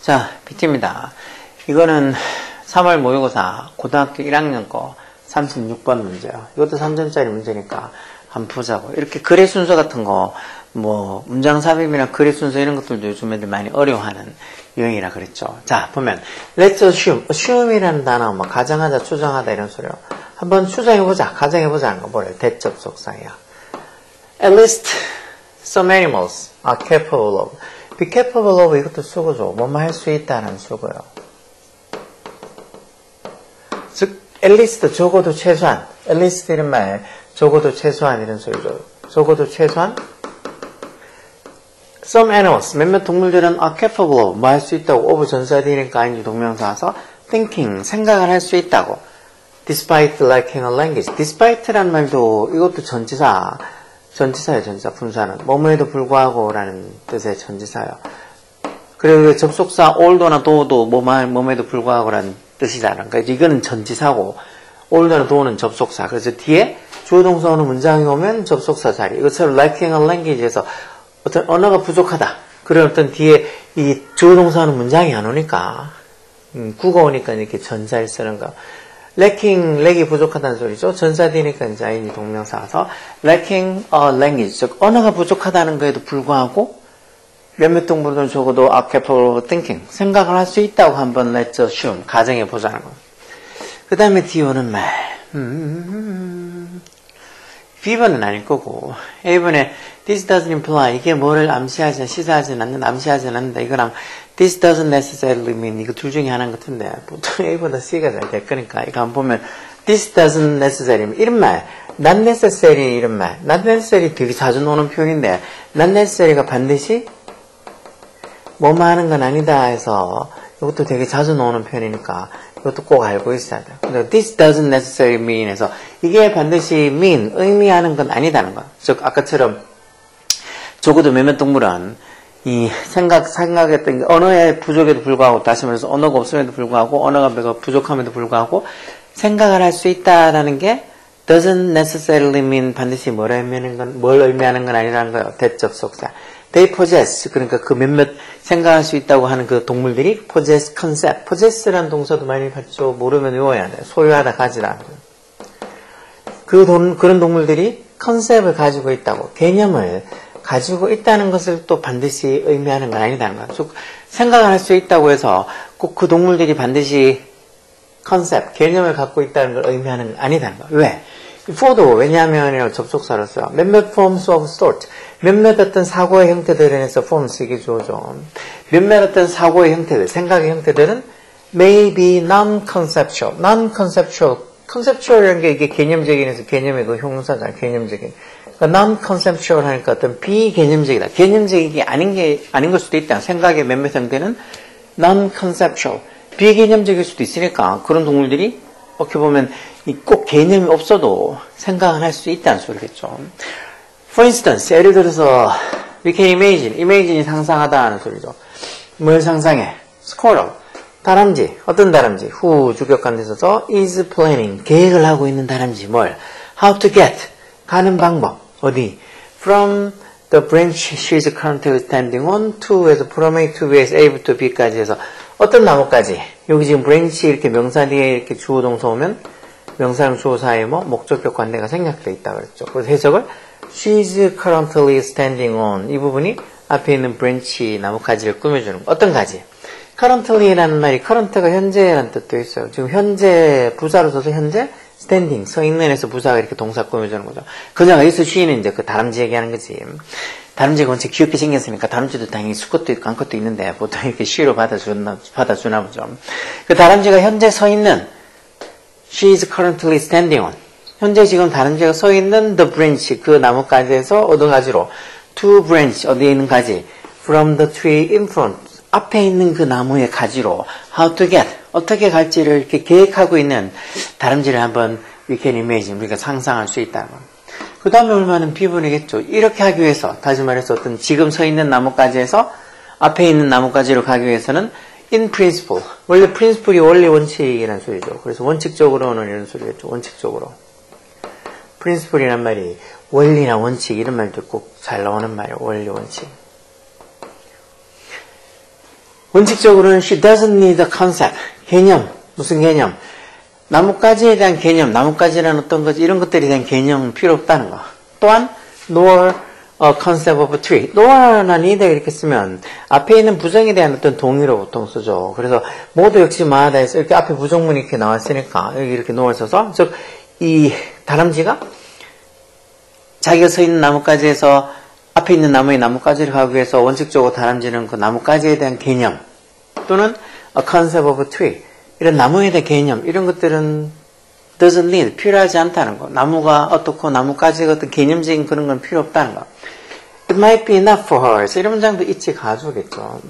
자, PT입니다. 이거는 3월 모의고사 고등학교 1학년 거 36번 문제요. 이것도 3점짜리 문제니까 한번 보자고. 이렇게 글의 순서 같은 거, 뭐 문장 삽입이나 글의 순서 이런 것들도 요즘 애들 많이 어려워하는 유형이라 그랬죠. 자, 보면 Let's assume이라는 단어, 뭐 가정하자, 추정하다 이런 소리요. 한번 추정해보자, 가정해보자 하는 거 뭐래요? 대접속사예요. At least some animals are capable of. Be capable of 이것도 쓰고죠. 뭐뭐 할 수 있다는 쓰고요. 즉, at least 적어도 최소한. at least 이런 말, 적어도 최소한 이런 소리죠. 적어도 최소한. Some animals, 몇몇 동물들은 are capable of, 뭐 할 수 있다고. of 전사되니까 아닌지 동명사와서 thinking, 생각을 할 수 있다고. Despite lacking a language. Despite라는 말도 이것도 전치사예요. 전치사 분사는. 뭐뭐에도 불구하고 라는 뜻의 전치사예요. 그리고 접속사 although나 thought도 뭐뭐에도 불구하고 라는 뜻이잖아. 그러니까 이거는 전치사고 although나 thought는 접속사. 그래서 뒤에 주어 동사 오는 문장이 오면 접속사 자리. 이것처럼 lacking a language에서 어떤 언어가 부족하다. 그런 어떤 뒤에 이 주어 동사 오는 문장이 안 오니까 구가 오니까 이렇게 전자를 쓰는 거. lacking, 렉이 부족하다는 소리죠. 전사되니까 이제 아인이 동명사 와서 lacking a language, 즉 언어가 부족하다는 거에도 불구하고 몇몇 동물들은 적어도 are capable of thinking, 생각을 할 수 있다고 한번 let's assume, 가정해 보자는 거. 그 다음에 뒤에 오는 말. B번은 아닐 거고 A번에 this doesn't imply, 이게 뭐를 암시하지, 시사하지 않는다, 암시하지 않는다. 이거랑 this doesn't necessarily mean, 이거 둘 중에 하나인 것 같은데 보통 A보다 C가 잘 될 거니까 이거 한번 보면 this doesn't necessarily mean, 이런 말 not necessary, 이런 말 not necessary 되게 자주 나오는 표현인데 not necessary가 반드시 뭐뭐 하는 건 아니다 해서 이것도 되게 자주 나오는 표현이니까 이것도 꼭 알고 있어야 돼요. 근데 this doesn't necessarily mean 해서 이게 반드시 mean, 의미하는 건 아니다는 거예요. 즉 아까처럼 적어도 몇몇 동물은 이 생각했던 게 언어의 부족에도 불구하고, 다시 말해서 언어가 없음에도 불구하고, 언어가 부족함에도 불구하고 생각을 할 수 있다라는 게 doesn't necessarily mean 반드시 뭘 의미하는 건 아니라는 거예요. 대접속사. They possess, 그러니까 그 몇몇 생각할 수 있다고 하는 그 동물들이 possess concept. possess라는 동사도 많이 봤죠. 모르면 외워야 돼요. 소유하다, 가지다. 그런 동물들이 컨셉을 가지고 있다고, 개념을 가지고 있다는 것을 또 반드시 의미하는 건 아니다는 거야. 즉, 생각을 할 수 있다고 해서 꼭 그 동물들이 반드시 컨셉, 개념을 갖고 있다는 걸 의미하는 건 아니다는 거야. 왜? for도 왜냐하면 접속사로서요. 몇몇 forms of thought, 몇몇 어떤 사고의 형태들에 대해서 forms 이게 주어져. 몇몇 어떤 사고의 형태들, 생각의 형태들은 may be non-conceptual. non-conceptual, conceptual이라는 게 이게 개념적인 해서 개념의 그 형용사잖아. 개념적인. 그러니까 non-conceptual 하니까 어떤 비개념적이다. 개념적인 게 아닌 걸 수도 있다. 생각의 몇몇 형태는 non-conceptual, 비개념적일 수도 있으니까 그런 동물들이 어떻게 보면 꼭 개념이 없어도 생각을 할 수 있다는 소리겠죠. For instance, 예를 들어서 we can imagine이 상상하다 하는 소리죠. 뭘 상상해? squirrel, 다람쥐, 어떤 다람쥐? who 주격관에 있어서 is planning, 계획을 하고 있는 다람쥐. 뭘? how to get, 가는 방법. 어디? from the branch she is currently standing on to에서 from A to B에서 A부터 B까지 해서 어떤 나무까지? 여기 지금 branch 이렇게 명사 뒤에 이렇게 주어 동사 오면 명사랑 주어 사이에 뭐 목적격 관계가 생략되어 있다 그랬죠. 그래서 해석을 she is currently standing on, 이 부분이 앞에 있는 branch 나무가지를 꾸며주는 거. 어떤 가지? currently라는 말이 current가 현재라는 뜻도 있어요. 지금 현재 부사로 써서 현재 standing, 서 있는 에서 부사가 이렇게 동사 꾸며주는 거죠. 그녀가 있어 she는 이제 그 다람쥐 얘기하는 거지. 다람쥐가 원체 귀엽게 생겼으니까 다람쥐도 당연히 수컷도 있고 암컷도 있는데 보통 이렇게 she로 받아주나 보죠. 그 다람쥐가 현재 서 있는 she is currently standing on, 현재 지금 다람쥐가 서 있는 the branch, 그 나무가지에서 어느 가지로 to branch, 어디에 있는 가지 from the tree in front, 앞에 있는 그 나무의 가지로 how to get, 어떻게 갈지를 이렇게 계획하고 있는 다람쥐를 한번 we can imagine, 우리가 상상할 수 있다는 거. 그 다음에 얼마는 비분이겠죠. 이렇게 하기 위해서, 다시 말해서 어떤 지금 서 있는 나무가지에서 앞에 있는 나무가지로 가기 위해서는 in principle, 원래 principle이 원리 원칙이라는 소리죠. 그래서 원칙적으로는 이런 소리겠죠. 원칙적으로. principle이란 말이 원리나 원칙 이런 말도 꼭 잘 나오는 말이에요. 원리, 원칙. 원칙적으로는 she doesn't need a concept. 개념. 무슨 개념? 나뭇가지에 대한 개념, 나뭇가지라는 어떤 것, 이런 것들에 대한 개념은 필요 없다는 거. 또한 nor a concept of a tree. nor나 need 이렇게 쓰면 앞에 있는 부정에 대한 어떤 동의로 보통 쓰죠. 그래서 모두 역시 마하다 해서 이렇게 앞에 부정문이 이렇게 나왔으니까 여기 이렇게 nor 써서 즉 이 다람쥐가 자기가 서 있는 나뭇가지에서 앞에 있는 나무의 나뭇가지를 가기 위해서 원칙적으로 다람쥐는 그 나뭇가지에 대한 개념 또는 a concept of a tree 이런 나무에 대한 개념 이런 것들은 doesn't need 필요하지 않다는 거. 나무가 어떻고 나뭇가지가 어떤 개념적인 그런 건 필요 없다는 거. It might be enough for her. 이런 문장도 있지 가주겠죠.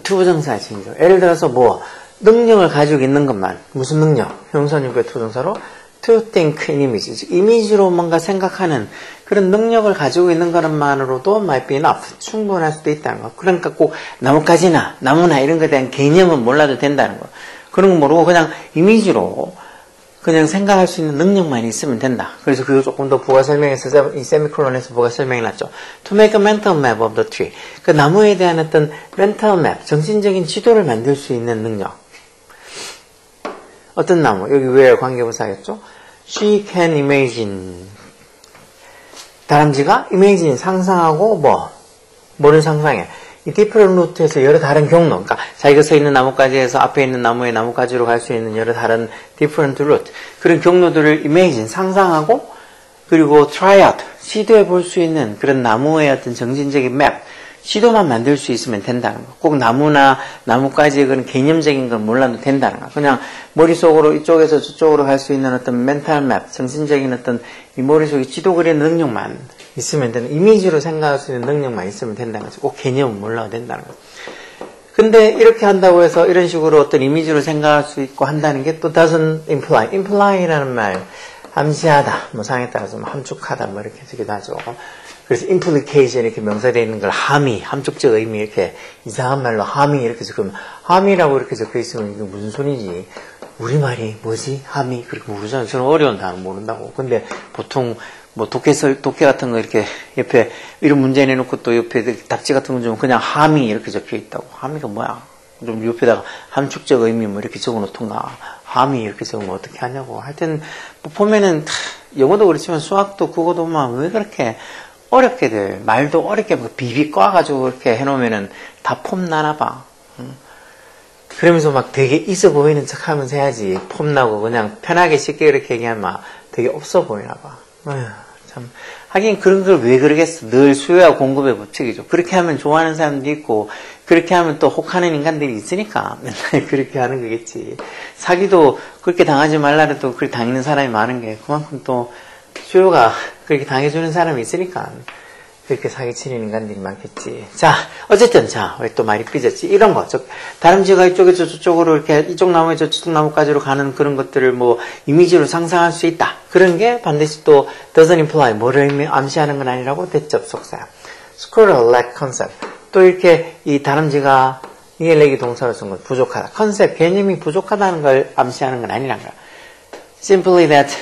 투부정사 진죠. 예를 들어서 뭐 능력을 가지고 있는 것만 무슨 능력? 형사유배 투부정사로 to think in images. 이미지로 뭔가 생각하는 그런 능력을 가지고 있는 것만으로도 might be enough. 충분할 수도 있다는 거. 그러니까 꼭 나뭇가지나 나무나 이런 것에 대한 개념은 몰라도 된다는 거. 그런 거 모르고 그냥 이미지로 그냥 생각할 수 있는 능력만 있으면 된다. 그래서 그거 조금 더 부가 설명해서 이 세미콜론에서 부가 설명해 놨죠. To make a mental map of the tree. 그 나무에 대한 어떤 mental map, 정신적인 지도를 만들 수 있는 능력. 어떤 나무? 여기 왜 관계부사였죠? She can imagine. 다람쥐가 imagine, 상상하고 뭐를 상상해? 이 different route에서 여러 다른 경로, 그러니까 자기가 서 있는 나뭇가지에서 앞에 있는 나무의 나뭇가지로 갈 수 있는 여러 다른 different route, 그런 경로들을 imagine, 상상하고, 그리고 try out, 시도해 볼 수 있는 그런 나무의 어떤 정신적인 맵, 시도만 만들 수 있으면 된다는 거. 꼭 나무나 나뭇가지의 그런 개념적인 건 몰라도 된다는 거. 그냥 머릿속으로 이쪽에서 저쪽으로 갈 수 있는 어떤 멘탈 맵, 정신적인 어떤 이 머릿속에 지도 그리는 능력만 있으면 되는, 이미지로 생각할 수 있는 능력만 있으면 된다는 거죠. 꼭 개념은 몰라도 된다는 거. 근데 이렇게 한다고 해서 이런 식으로 어떤 이미지로 생각할 수 있고 한다는 게 또 doesn't imply. imply라는 말, 암시하다, 뭐 상에 따라서 뭐 함축하다, 뭐 이렇게 쓰기도 하죠. 그래서 implication 이렇게 명사되어 있는 걸 함의, 함축적 의미 이렇게 이상한 말로 함의 이렇게 적으면 함이라고 이렇게 적혀 있으면 이게 무슨 소리지? 우리말이 뭐지? 함의 그렇게 모르잖아요. 저는 어려운 단어 모른다고. 근데 보통 뭐 독해 같은 거 이렇게 옆에 이런 문제 내놓고 또 옆에 답지 같은 거 좀 그냥 함의 이렇게 적혀 있다고. 함의가 뭐야? 좀 옆에다가 함축적 의미 뭐 이렇게 적어 놓던가. 함의 이렇게 적으면 어떻게 하냐고. 하여튼 뭐 보면은 영어도 그렇지만 수학도 국어도 막 왜 그렇게 어렵게들 말도 어렵게 비비 꽈가지고 이렇게 해놓으면은 다 폼나나 봐. 그러면서 막 되게 있어 보이는 척 하면서 해야지. 폼나고 그냥 편하게 쉽게 이렇게 얘기하면 막 되게 없어 보이나 봐. 아휴, 참. 하긴 그런 걸 왜 그러겠어. 늘 수요와 공급의 법칙이죠. 그렇게 하면 좋아하는 사람도 있고 그렇게 하면 또 혹하는 인간들이 있으니까 맨날 그렇게 하는 거겠지. 사기도 그렇게 당하지 말라도 그렇게 당하는 사람이 많은 게 그만큼 또 수요가 그렇게 당해주는 사람이 있으니까 그렇게 사기치는 인간들이 많겠지. 자, 어쨌든 왜 또 말이 삐졌지? 이런 거. 다람쥐가 이쪽에서 저쪽으로 이렇게 이쪽 나무에서 저쪽 나무까지로 가는 그런 것들을 뭐 이미지로 상상할 수 있다. 그런 게 반드시 또 doesn't imply 뭐를 암시하는 건 아니라고 대접속사야. squirrel lack concept. 또 이렇게 이 다람쥐가 이게 렉이 동사로 쓴 건 부족하다. 컨셉, 개념이 부족하다는 걸 암시하는 건 아니란 거야. simply that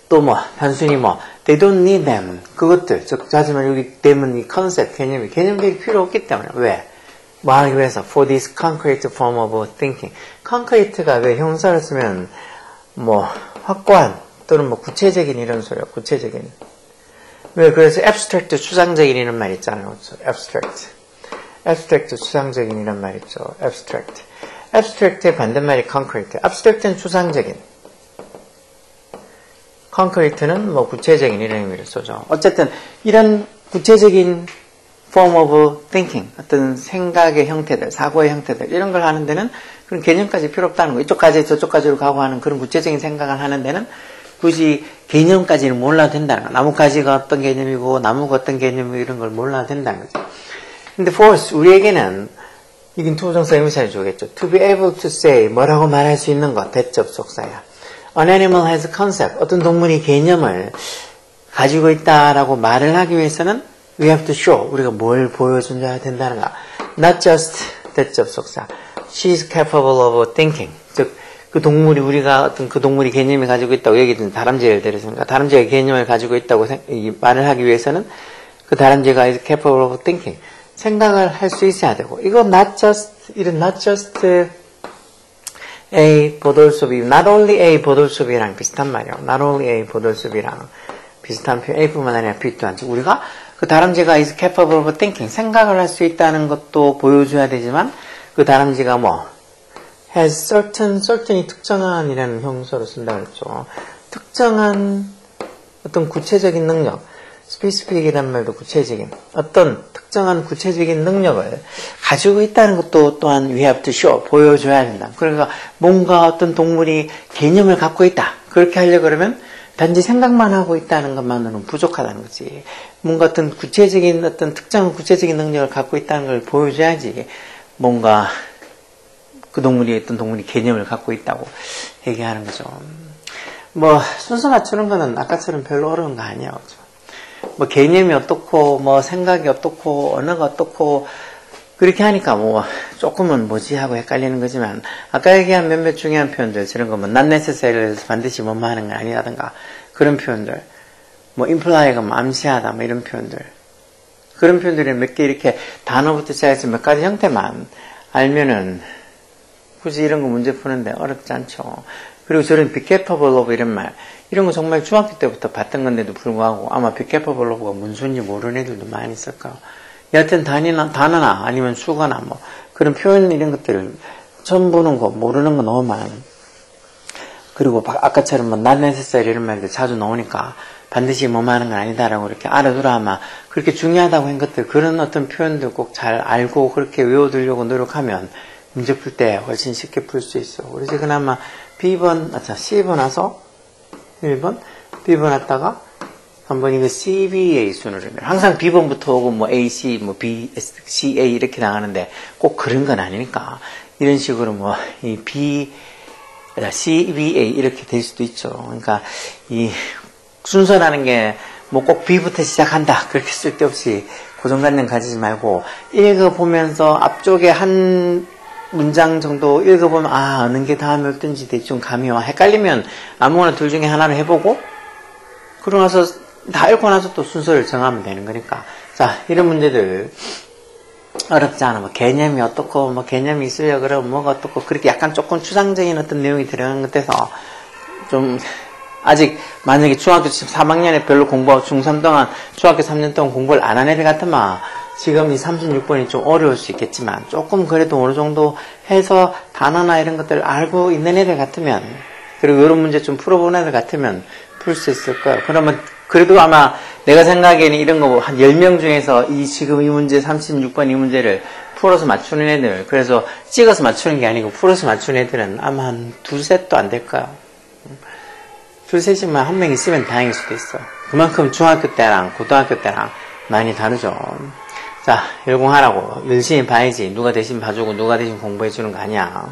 또 단순히 they don't need them. 그것들. 하지만 여기 them은 이 컨셉, 개념들이 필요 없기 때문에. 왜? 말하기 위해서. for this concrete form of thinking. concrete가 왜 형사를 쓰면, 확고한, 또는 구체적인 이런 소리야. 구체적인. 왜? 그래서 abstract, 추상적인 이런 말 있잖아요. abstract. abstract, 추상적인 이런 말 있죠. abstract. abstract의 반대말이 concrete. abstract는 추상적인. concrete는 구체적인 이런 의미를 쓰죠. 어쨌든 이런 구체적인 form of thinking, 어떤 생각의 형태들, 사고의 형태들 이런 걸 하는 데는 그런 개념까지 필요 없다는 거. 이쪽까지 저쪽까지로 가고 하는 그런 구체적인 생각을 하는 데는 굳이 개념까지는 몰라도 된다는 거. 나뭇가지가 어떤 개념이고 나무가 어떤 개념이고 이런 걸 몰라도 된다는 거죠. 근데 force, 우리에게는 이긴 투부정사 의미사를 주겠죠. to be able to say, 뭐라고 말할 수 있는 것, 대접속사야. An animal has a concept. 어떤 동물이 개념을 가지고 있다라고 말을 하기 위해서는 we have to show. 우리가 뭘 보여줘야 된다는가. Not just 대접속사. She is capable of thinking. 즉 그 동물이 우리가 어떤 그 동물이 개념을 가지고 있다고 얘기했던 다람쥐 예를 들었으니까 다람쥐가 개념을 가지고 있다고 말을 하기 위해서는 그 다람쥐가 is capable of thinking. 생각을 할 수 있어야 되고 이건 not just A 보돌수 B, not only A 보돌수 B랑 비슷한 말이에요. not only A 보돌수 B랑 비슷한 표현, A뿐만 아니라 B 또한. 우리가 그 다람쥐가 is capable of thinking, 생각을 할 수 있다는 것도 보여줘야 되지만 그 다람쥐가 뭐 has certain이 특정한이라는 형용사로 쓴다고 했죠. 특정한 어떤 구체적인 능력, specific이라는 말도 구체적인 어떤 특정한 구체적인 능력을 가지고 있다는 것도 또한 we have to show, 보여줘야 된다. 그러니까 뭔가 어떤 동물이 개념을 갖고 있다. 그렇게 하려고 그러면 단지 생각만 하고 있다는 것만으로는 부족하다는 거지. 뭔가 어떤 구체적인 어떤 특정한 구체적인 능력을 갖고 있다는 걸 보여줘야지 뭔가 그 동물이 어떤 동물이 개념을 갖고 있다고 얘기하는 거죠. 뭐 순서 맞추는 거는 아까처럼 별로 어려운 거 아니에요. 그렇죠? 뭐 개념이 어떻고 뭐 생각이 어떻고 언어가 어떻고 그렇게 하니까 뭐 조금은 뭐지 하고 헷갈리는 거지만 아까 얘기한 몇몇 중요한 표현들 저런 거 뭐 not necessary에서 반드시 뭐뭐 하는 건 아니라든가 그런 표현들 뭐 imply가 뭐 암시하다 뭐 이런 표현들 그런 표현들이 몇 개 이렇게 단어부터 시작해서 몇 가지 형태만 알면은 굳이 이런 거 문제 푸는데 어렵지 않죠. 그리고 저런 be capable of 이런 말 이런 거 정말 중학교 때부터 봤던 건데도 불구하고 아마 be capable of가 무슨 소리인지 모르는 애들도 많이 있을 거예요. 여하튼 단어나 아니면 수거나 뭐 그런 표현 이런 것들을 처음 보는 거 모르는 거 너무 많아요. 그리고 아까처럼 뭐 not necessary 이런 말들 자주 나오니까 반드시 뭐만 하는 건 아니다라고 이렇게 알아두라 아마 그렇게 중요하다고 한 것들 그런 어떤 표현들 꼭 잘 알고 그렇게 외워두려고 노력하면 문제 풀 때 훨씬 쉽게 풀 수 있어. 그래서 그나마 C번 와서 1번, B번 왔다가 한번 이거 CBA 순으로 항상 B번부터 오고 뭐 AC, 뭐 B, CA 이렇게 나가는데 꼭 그런 건 아니니까 이런 식으로 뭐 이 CBA 이렇게 될 수도 있죠. 그러니까 이 순서라는 게 뭐 꼭 B부터 시작한다 그렇게 쓸데없이 고정관념 가지지 말고 읽어보면서 앞쪽에 한 문장 정도 읽어보면 어느 게 다음에 어떤지 대충 감이 와. 헷갈리면 아무거나 둘 중에 하나를 해보고 그러고 나서 다 읽고 나서 또 순서를 정하면 되는 거니까 자 이런 문제들 어렵지 않아. 뭐 개념이 어떻고 뭐 개념이 있으려 그러면 뭐가 어떻고 그렇게 약간 조금 추상적인 어떤 내용이 들어간 것 같아서 좀 아직 만약에 중학교 3학년에 별로 공부하고 중3 동안 중학교 3년 동안 공부를 안 한 애들 같으면 지금 이 36번이 좀 어려울 수 있겠지만 조금 그래도 어느 정도 해서 단어나 이런 것들을 알고 있는 애들 같으면 그리고 이런 문제 좀 풀어본 애들 같으면 풀 수 있을 거예요. 그러면 그래도 아마 내가 생각에는 이런 거 한 10명 중에서 지금 이 문제 36번 이 문제를 풀어서 맞추는 애들 그래서 찍어서 맞추는 게 아니고 풀어서 맞추는 애들은 아마 한 두셋도 안 될 거예요. 둘셋이면 한 명 있으면 다행일 수도 있어. 그만큼 중학교 때랑 고등학교 때랑 많이 다르죠. 자, 열공하라고 열심히 봐야지 누가 대신 봐주고 누가 대신 공부해주는 거 아니야.